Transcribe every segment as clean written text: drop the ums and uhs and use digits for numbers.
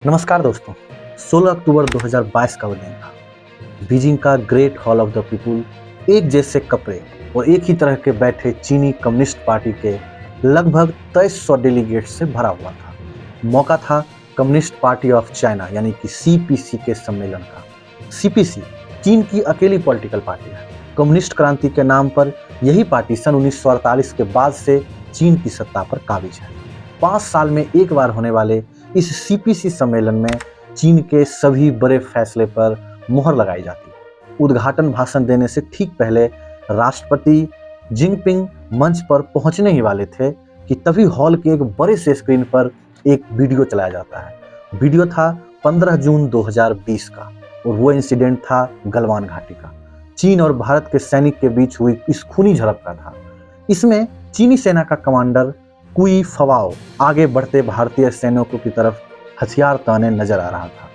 नमस्कार दोस्तों। 16 अक्टूबर 2022 का वो दिन था। बीजिंग का great hall of the people एक जैसे कपड़े और एक ही तरह के बैठे चीनी कम्युनिस्ट पार्टी के लगभग 2300 डेलीगेट से भरा हुआ था। मौका था कम्युनिस्ट पार्टी ऑफ चाइना यानी कि सीपीसी के सम्मेलन का। सीपीसी चीन की अकेली पॉलिटिकल पार्टी है। कम्युनिस्ट क्रांति के नाम पर यही पार्टी सन 1948 के बाद से चीन की सत्ता पर काबिज है। 5 साल में एक बार होने वाले इस सीपीसी सम्मेलन में चीन के सभी बड़े फैसले पर मुहर लगाई जाती है। उद्घाटन भाषण देने से ठीक पहले राष्ट्रपति जिनपिंग मंच पर पहुंचने ही वाले थे कि तभी हॉल के एक बड़े से स्क्रीन पर एक वीडियो चलाया जाता है। वीडियो था 15 जून 2020 का और वो इंसिडेंट था गलवान घाटी का। चीन और भारत के सैनिक के बीच हुई इस खूनी झड़प का था। इसमें चीनी सेना का कमांडर कुई फवाओ आगे बढ़ते भारतीय सैनिकों की तरफ हथियार ताने नजर आ रहा था।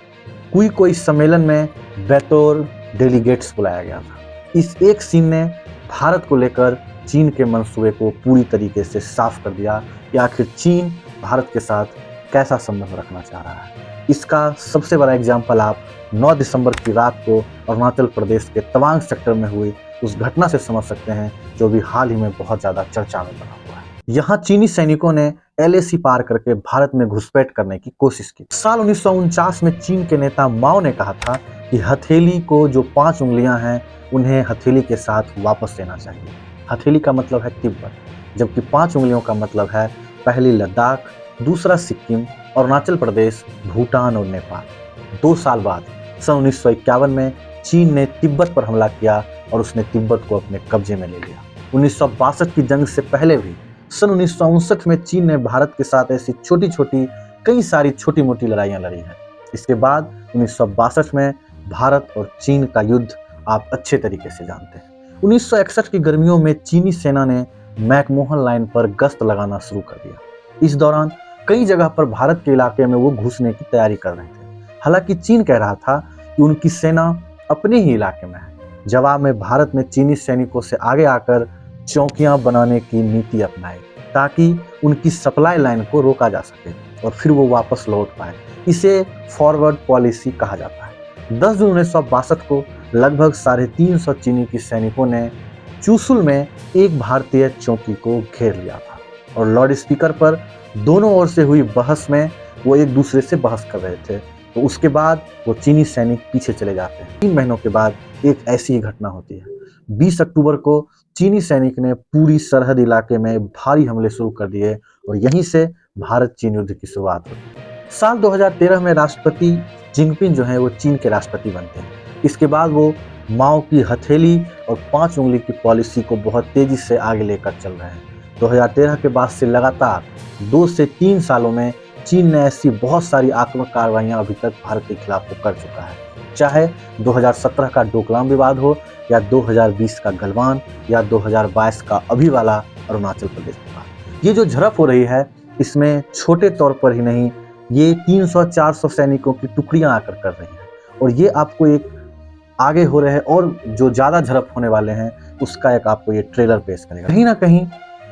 कुई को इस सम्मेलन में बतौर डेलीगेट्स बुलाया गया था। इस एक सीन ने भारत को लेकर चीन के मंसूबे को पूरी तरीके से साफ कर दिया कि आखिर चीन भारत के साथ कैसा संबंध रखना चाह रहा है। इसका सबसे बड़ा एग्जाम्पल आप 9 दिसंबर की रात को अरुणाचल प्रदेश के तवांग सेक्टर में हुई उस घटना से समझ सकते हैं, जो भी हाल ही में बहुत ज्यादा चर्चा में बना हुआ है। यहाँ चीनी सैनिकों ने एलएसी पार करके भारत में घुसपैठ करने की कोशिश की। साल 1949 में चीन के नेता माओ ने कहा था कि हथेली को जो 5 उंगलियां हैं उन्हें हथेली के साथ वापस लेना चाहिए। हथेली का मतलब है तिब्बत, जबकि 5 उंगलियों का मतलब है पहली लद्दाख, दूसरा सिक्किम, अरुणाचल प्रदेश, भूटान और नेपाल। 2 साल बाद सन 1951 में चीन ने तिब्बत पर हमला किया और उसने तिब्बत को अपने कब्जे में ले लिया। 1962 की जंग से पहले भी सन 1959 में चीन ने भारत के साथ ऐसी छोटी छोटी कई सारी छोटी मोटी लड़ाइयां लड़ी हैं। इसके बाद 1962 में भारत और चीन का युद्ध आप अच्छे तरीके से जानते हैं। 1961 की गर्मियों में चीनी सेना ने मैकमोहन लाइन पर गश्त लगाना शुरू कर दिया। इस दौरान कई जगह पर भारत के इलाके में वो घुसने की तैयारी कर रहे थे। हालांकि चीन कह रहा था कि उनकी सेना अपने ही इलाके में है। जवाब में भारत ने चीनी सैनिकों से आगे आकर चौकियां बनाने की नीति अपनाई ताकि उनकी सप्लाई लाइन को रोका जा सके और फिर वो वापस लौट पाए। इसे फॉरवर्ड पॉलिसी कहा जाता है। 10 जून 1962 को लगभग 350 चीनी की सैनिकों ने चुशुल में एक भारतीय चौकी को घेर लिया था और लाउड स्पीकर पर दोनों ओर से हुई बहस में वो एक दूसरे से बहस कर रहे थे। तो उसके बाद वो चीनी सैनिक पीछे चले जाते हैं। 3 महीनों के बाद एक ऐसी ही घटना होती है। 20 अक्टूबर को चीनी सैनिक ने पूरी सरहद इलाके में भारी हमले शुरू कर दिए और यहीं से भारत चीन युद्ध की शुरुआत हुई। साल 2013 में राष्ट्रपति जिनपिंग जो है वो चीन के राष्ट्रपति बनते हैं। इसके बाद वो माओ की हथेली और 5 उंगली की पॉलिसी को बहुत तेजी से आगे लेकर चल रहे हैं। 2013 के बाद से लगातार 2 से 3 सालों में चीन ने ऐसी बहुत सारी आक्रामक कार्रवाइयां अभी तक भारत के खिलाफ कर चुका है, चाहे 2017 का डोकलाम विवाद हो या 2020 का गलवान या 2022 का अभी वाला अरुणाचल प्रदेश विवाद। ये जो झड़प हो रही है इसमें छोटे तौर पर ही नहीं, ये 300-400 सैनिकों की टुकड़ियां आकर कर रही हैं और ये आपको एक आगे हो रहे हैं और जो ज़्यादा झड़प होने वाले हैं उसका एक आपको ये ट्रेलर पेश करेगा। कहीं ना कहीं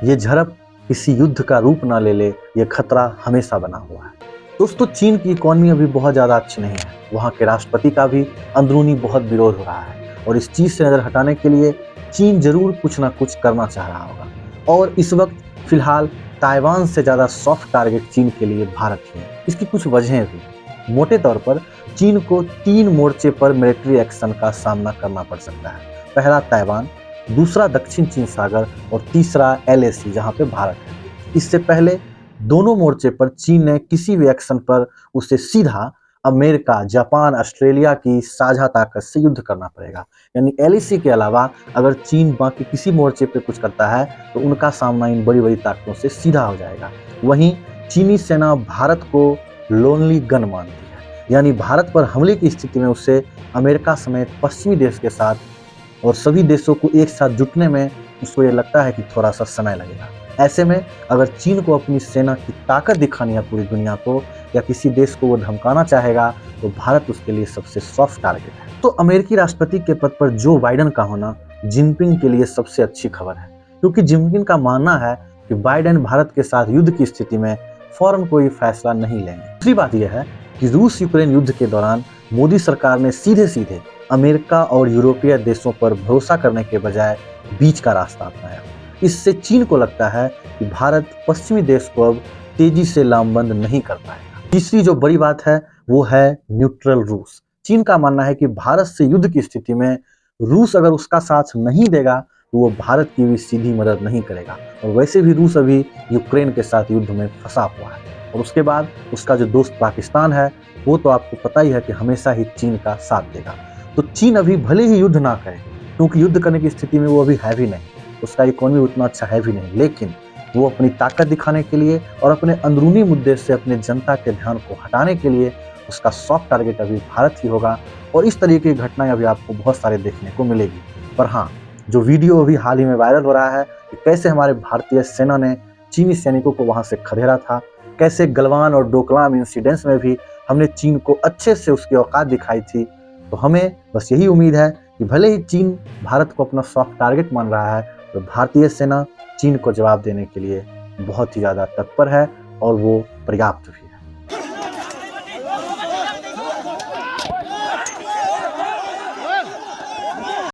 ये झड़प किसी युद्ध का रूप ना ले ले, ये खतरा हमेशा बना हुआ है। दोस्तों, चीन की इकोनॉमी अभी बहुत ज़्यादा अच्छी नहीं है। वहाँ के राष्ट्रपति का भी अंदरूनी बहुत विरोध हो रहा है और इस चीज़ से नज़र हटाने के लिए चीन जरूर कुछ ना कुछ करना चाह रहा होगा। और इस वक्त फिलहाल ताइवान से ज़्यादा सॉफ्ट टारगेट चीन के लिए भारत ही है। इसकी कुछ वजहें भी। मोटे तौर पर चीन को 3 मोर्चे पर मिलिट्री एक्शन का सामना करना पड़ सकता है। पहला ताइवान, दूसरा दक्षिण चीन सागर और तीसरा एलएसी जहाँ पे भारत है। इससे पहले दोनों मोर्चे पर चीन ने किसी भी एक्शन पर उसे सीधा अमेरिका, जापान, ऑस्ट्रेलिया की साझा ताकत से युद्ध करना पड़ेगा। यानी एलएसी के अलावा अगर चीन बाकी किसी मोर्चे पे कुछ करता है तो उनका सामना इन बड़ी बड़ी ताकतों से सीधा हो जाएगा। वहीं चीनी सेना भारत को लोनली गन मानती है, यानी भारत पर हमले की स्थिति में उसे अमेरिका समेत पश्चिमी देश के साथ और सभी देशों को एक साथ जुटने में उसको ये लगता है कि थोड़ा सा समय लगेगा। ऐसे में अगर चीन को अपनी सेना की ताकत दिखानी है पूरी दुनिया को या किसी देश को वो धमकाना चाहेगा तो भारत उसके लिए सबसे सॉफ्ट टारगेट है। तो अमेरिकी राष्ट्रपति के पद पर जो बाइडेन का होना जिनपिंग के लिए सबसे अच्छी खबर है, क्योंकि जिनपिंग का मानना है कि बाइडेन भारत के साथ युद्ध की स्थिति में फौरन कोई फैसला नहीं लेंगे। दूसरी बात यह है कि रूस यूक्रेन युद्ध के दौरान मोदी सरकार ने सीधे सीधे अमेरिका और यूरोपीय देशों पर भरोसा करने के बजाय बीच का रास्ता अपनाया। इससे चीन को लगता है कि भारत पश्चिमी देश को अब तेजी से लामबंद नहीं कर पाएगा। तीसरी जो बड़ी बात है वो है न्यूट्रल रूस। चीन का मानना है कि भारत से युद्ध की स्थिति में रूस अगर उसका साथ नहीं देगा तो वो भारत की भी सीधी मदद नहीं करेगा। और वैसे भी रूस अभी यूक्रेन के साथ युद्ध में फंसा हुआ है। और उसके बाद उसका जो दोस्त पाकिस्तान है वो तो आपको पता ही है कि हमेशा ही चीन का साथ देगा। तो चीन अभी भले ही युद्ध ना करे, क्योंकि युद्ध करने की स्थिति में वो अभी है भी नहीं, उसका इकोनॉमी उतना अच्छा है भी नहीं, लेकिन वो अपनी ताकत दिखाने के लिए और अपने अंदरूनी मुद्दे से अपने जनता के ध्यान को हटाने के लिए उसका सॉफ्ट टारगेट अभी भारत ही होगा। और इस तरीके की घटनाएं अभी आपको बहुत सारे देखने को मिलेगी। पर हाँ, जो वीडियो अभी हाल ही में वायरल हो रहा है कि कैसे हमारे भारतीय सेना ने चीनी सैनिकों को वहां से खदेड़ा था, कैसे गलवान और डोकलाम इंसिडेंट्स में भी हमने चीन को अच्छे से उसकी औकात दिखाई थी, तो हमें बस यही उम्मीद है कि भले ही चीन भारत को अपना सॉफ्ट टारगेट मान रहा है, तो भारतीय सेना चीन को जवाब देने के लिए बहुत ही ज़्यादा तत्पर है और वो पर्याप्त भी है।